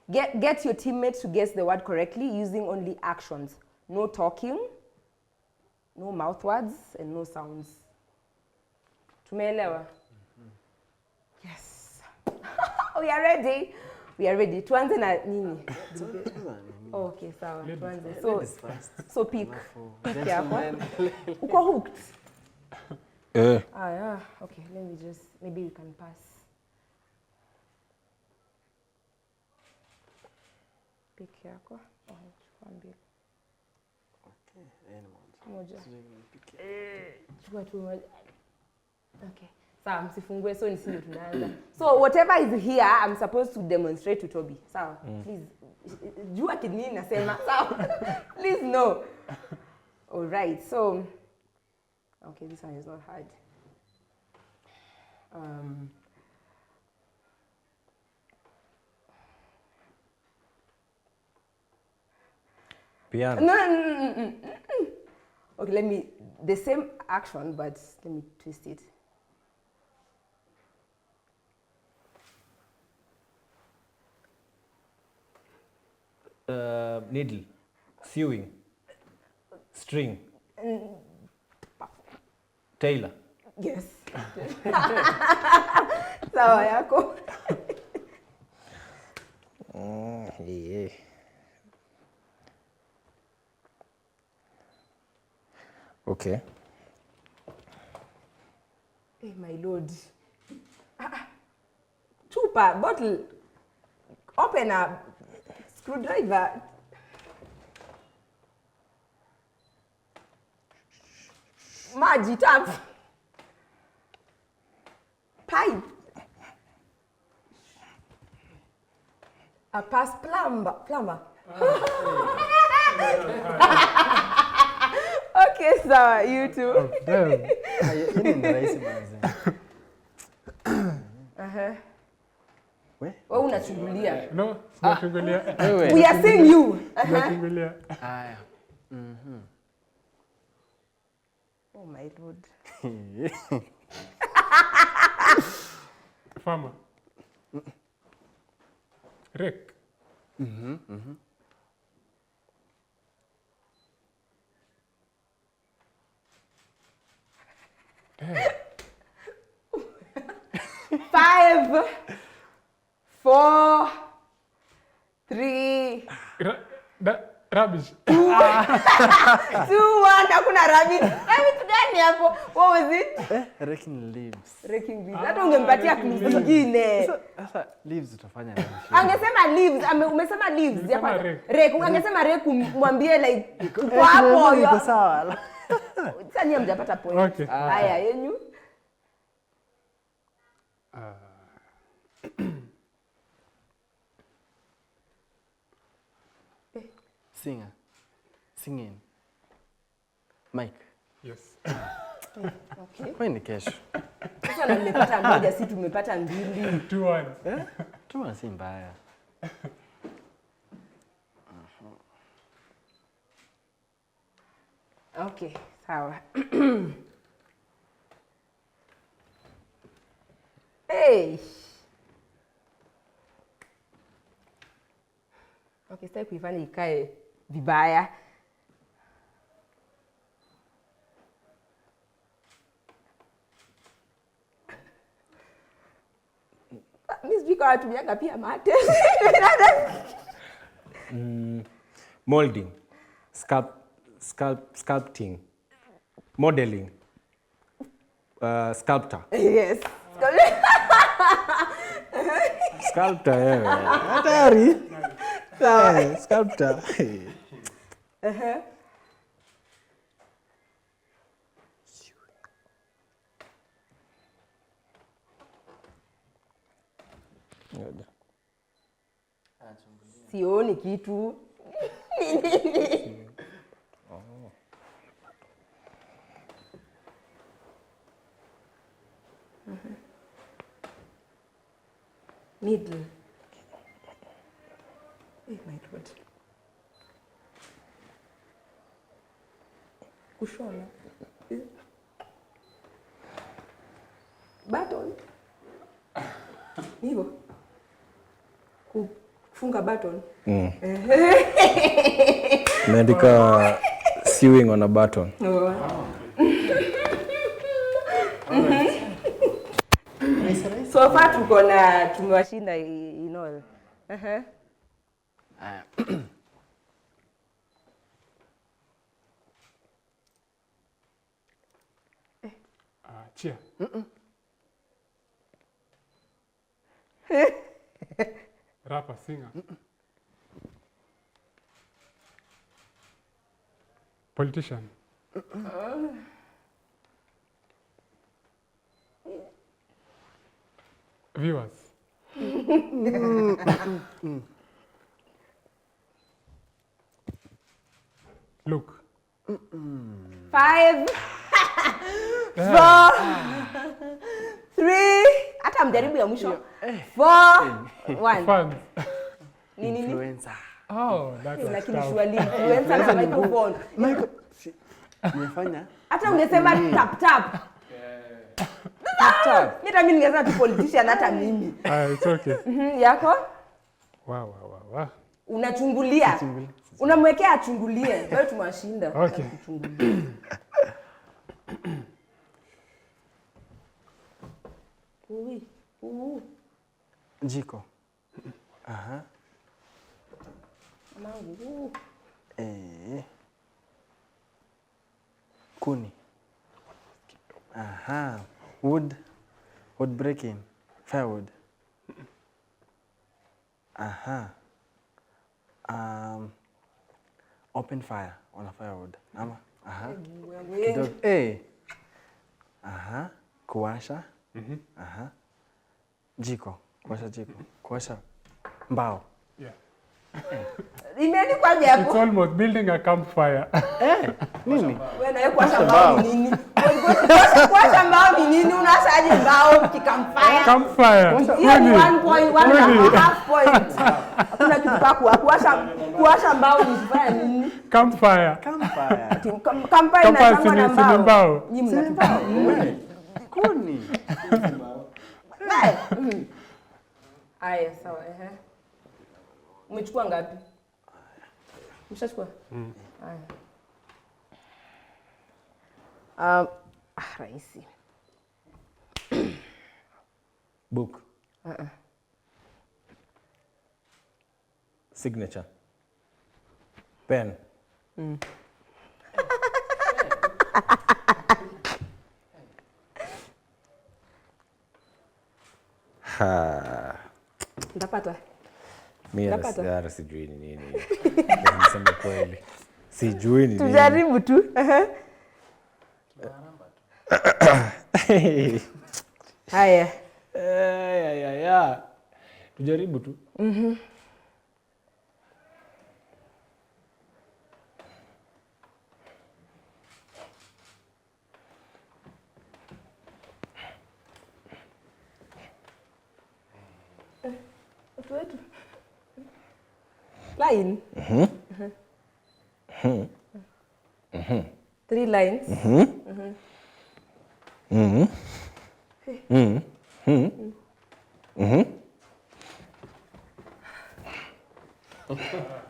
get your teammates to guess the word correctly using only actions. No talking, no mouth words, and no sounds. Tumeelewa? Yes. We are ready. Tuanze na nini? Oh, okay, sawa. Tuanze. So pick yako. Uko hooked? Yeah. Okay, let me just, maybe you can pass. Pick yako. Chukua mbili. Okay, moja. Chukua tu moja. Okay. Sawa, msifungue, so nisije tunaanza. So whatever is here, I'm supposed to demonstrate to Toby. Sawa, please. Jua kinini nasema. Sawa. Please no. All right. So okay, this one is not hard. Piano. No. Okay, the same action, but let me twist it. Needle, sewing, string, tailor. Yes. Sawa yako. Yeah. Okay. Hey, my lord. Chupa, bottle, opener, screwdriver. Maji, tap. Pipe. A pass plumber. Okay, so you too. Oh, damn. Wewe unachungulia. No, sinachungulia. We are seeing you. Sinachungulia. Haya. Oh my lord. Farmer. Rick. Damn. 5, 4, 3, Rubbish. 2, 1. Hakuna rabbit. Rabbit gani hapo? What was it? Raking leaves. Raking leaves. Hata ungempatia clue nyingine. Sasa leaves utafanya nini? Angesema leaves, umesema leaves. Nimesema rake. Rake, angesema rake mwambie like uko hapo. Iko sawa. Sasa nyie mjapata point. Okay. Haya, yenyu. Singer. Singing. Mike. Yes. Okay. Kwa ni kesho. Sasa nimepata moja, si tumepata mbili. 2-1. Tu si mbaya. Okay, sawa. Hey. Okay, sasa kuifanya ikae vibaya. Mimi sijui kwa watu mianga pia mate. Molding, sculpting, Modeling. Sculptor. Yes. Sculptor, yeah. Hatari. Yeah, sculptor. Sioni kitu. Needle. My God. Kushona. Button. Hivyo. Kufunga button. Imeandika sewing on a button. So far tumewashinda in all. Cheer. Rapper, singer. Politician. Viewers. Look. 5 4 3 hata mjaribu ya mwisho 4 1 Fans. nini Influencer. Oh, that was lakini tough. surely influencer na microphone Umefanya? hata ungesema tap tap hata mimi ningesema tu politician hata mimi It's okay. yako Wow. unachungulia unamwekea achungulie wewe tumewashinda Okay. Jiko. Aha. Mangu. Kuni. Aha. Wood breaking. Firewood. Aha. Open fire on a firewood. Ama. Aha. Kidogo. Aha. Kuwasha. Aha. Jiko. Kuwasha jiko. Kuwasha mbao. Yeah. Imeandikwa It's hapo. almost building a campfire. Nini? Wewe na kuwasha mbao ni nini? Kuwasha mbao ni nini? Unasaje mbao kikamfire? Campfire. Hiyo ni 1 point, 1.5 point. Hakuna kitu pa kuwasha mbao ni kufanya nini? Campfire. Campfire Campfire na ni mbao. Nyinyi mnatupa. Kuni. Aya, sawa, umechukua ngapi? Umeshachukua? Aya. Rahisi. Book. Signature. Pen. Ndapata. Mimi Ndapata. hata sijui ni nini. Nasema kweli. Sijui ni nini. Tujaribu tu. Haya. Tujaribu tu. Wetu. Line. 3 lines.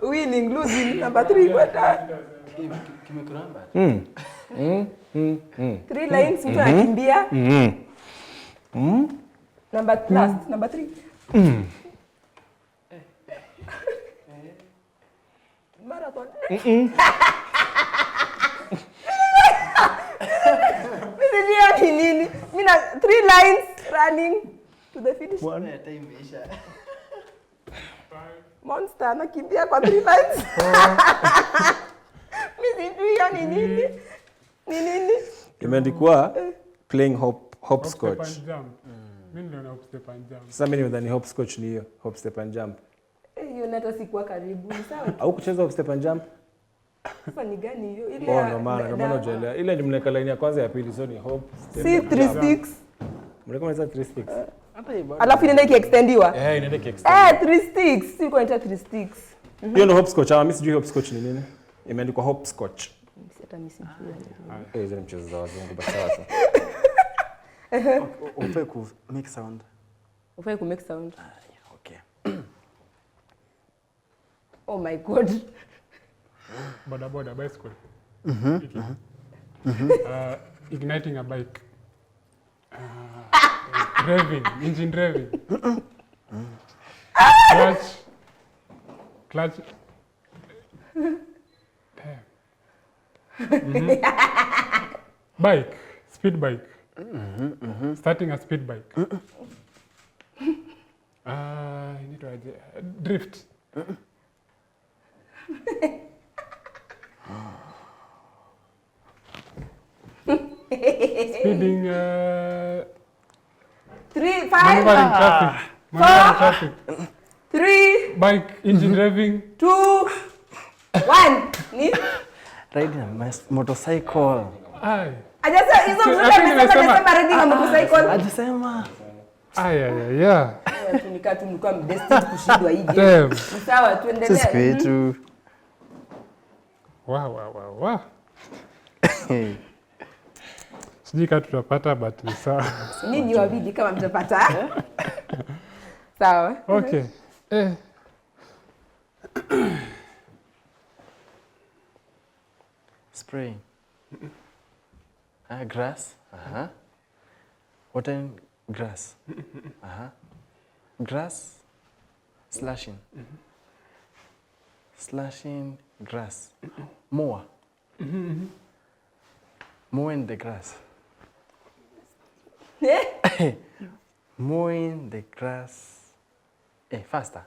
Winning, losing, number 3 kwenda. Kimekuramba. 3 lines mtu anakimbia. Number last, number 3. Marathon. 3 lines running to the finish. Monster anakimbia kwa 3 lines. Mimi sijui hiyo ni nini. Ni nini? Imeandikwa playing hopscotch. Hop, step and jump. Mimi ndio na hop, step and jump. Sasa mimi nadhani hopscotch ni hiyo, hop step and jump. Hiyo nata sikuwa karibu. Sawa. Au kucheza hop step and jump? Sasa ni gani hiyo? Ile Ndio maana unaelewa. Ile ni mneka line ya kwanza ya pili, so ni hop step. Si 3 sticks. Mneka mwanza 3 sticks. Alafu inaenda ikiextendiwa. Inaenda kiextend. 3 sticks. Si kwa 3 sticks. Hiyo ndio hopscotch. Mimi sijui hopscotch ni nini. Imeandikwa hopscotch. Hata mimi sijui. Hizo ni mchezo za wazungu basi sasa. Ufai ku make sound. Ufai ku make sound. Okay. Oh my god. Boda bicycle. Igniting a bike. Revving, engine revving. Clutch. Bike, speed bike. Starting a speed bike. You need to drift. Speeding. 3, 5. Maneuvering traffic. Maneuvering traffic. 3, Bike, engine revving. 2, 1. Ni? Riding a motorcycle. Ai. Ajasa hizo amesema riding a motorcycle. Ajasema. Aya. Tulikuwa destined kushindwa hii game. Damn. Sawa, tuendelee. Sisi kwetu. Wow. Sijui kama tutapata but ni sawa. Ninyi wawili kama mtapata. Sawa. Okay. Spraying. Grass. Watering grass. Grass. Slashing. Slashing grass. Mower. Mowing the grass. Mowing the grass. Faster.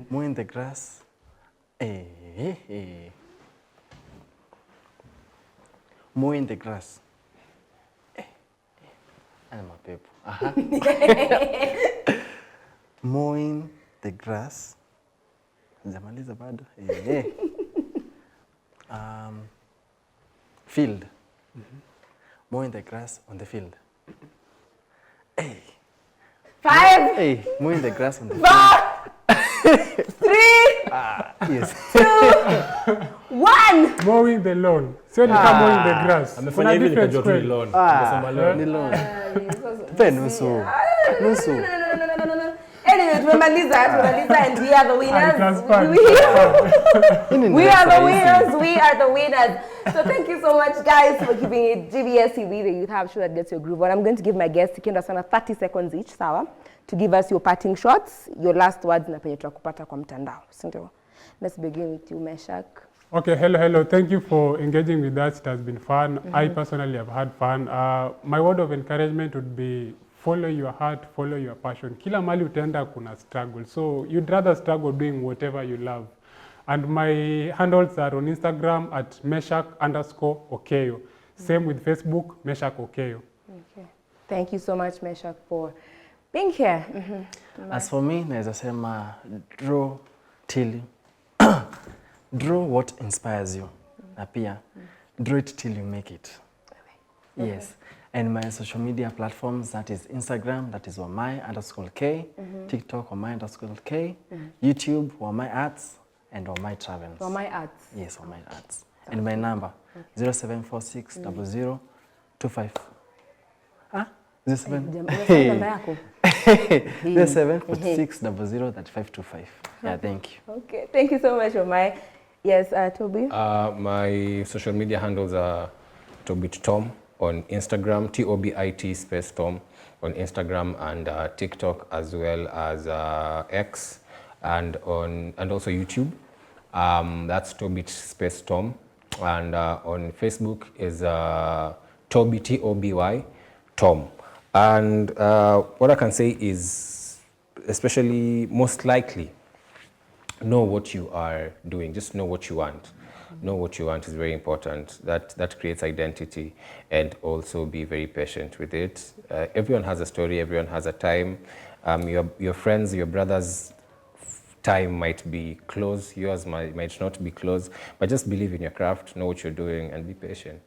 Mowing the grass. Mowing the grass. Animal people. Mowing the grass. Jamaliza bado. Field. Mowing the grass on the field. 5. Mowing the grass on the field. 3, Yes. 2, 1. Mowing the lawn. Sio ni kama mowing the grass. Amefanya hivi nikajua tu ni lawn. Nimesema lawn. Ni lawn. Pe nusu. Nusu. No. Anyway, tumemaliza and we are the winners. We are the winners. So thank you so much guys for keeping it GBS TV, the youth have show that gets your groove on. I'm going to give my guests Kienda sana 30 seconds each, sawa? To give us your parting shots, your last words na penye tutakupata kwa mtandao. Si ndio? Let's begin with you, Meshak. Okay, hello. Thank you for engaging with us. It has been fun. I personally have had fun. My word of encouragement would be follow your heart, follow your passion. Kila mali utaenda kuna struggle. So you'd rather struggle doing whatever you love. And my handles are on Instagram at Meshak_Okeyo. Same with Facebook, Meshak Okeyo. Okay. Thank you so much, Meshak, for being here. As for me, naweza sema draw till draw what inspires you. Na pia draw it till you make it. Okay. Yes. And my social media platforms, that is Instagram, that is Wamai_K, TikTok, Wamai_K, YouTube, Wamai Arts, and Wamai Travels. Wamai Arts. Yes, Wamai Arts. And my number, 0746 00 25. 0746 00 3525. Yeah, thank you. Okay, thank you so much, Wamai. Yes, Toby? My social media handles are Tobit Tom on Instagram, TOBIT space Tom on Instagram and TikTok, as well as X and also YouTube. That's Tobit space Tom, and on Facebook is Toby, T-O-B-Y, Tom. And what I can say is, especially most likely, know what you are doing. Just know what you want. Know what you want is very important. That creates identity, and also be very patient with it. Everyone has a story. Everyone has a time. Your friends, your brothers' time might be close. Yours might not be close. But just believe in your craft. Know what you're doing, and be patient.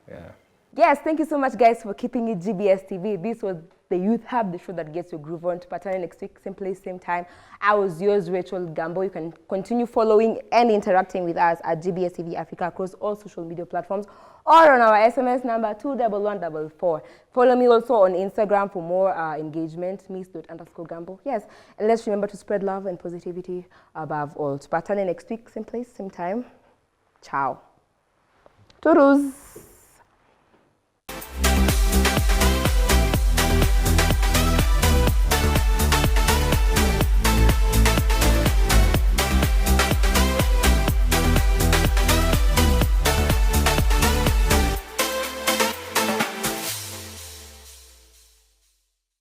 Yeah. Yes, thank you so much, guys, for keeping it GBS TV. This was the Youth Hub, the show that gets your groove on. To partner next week, same place, same time. I was yours, Rachel Gambo. You can continue following and interacting with us at GBS TV Africa across all social media platforms or on our SMS number 21144. Follow me also on Instagram for more engagement, miss._Gambo. Yes, and let's remember to spread love and positivity above all. To partner next week, same place, same time. Ciao. Toodles.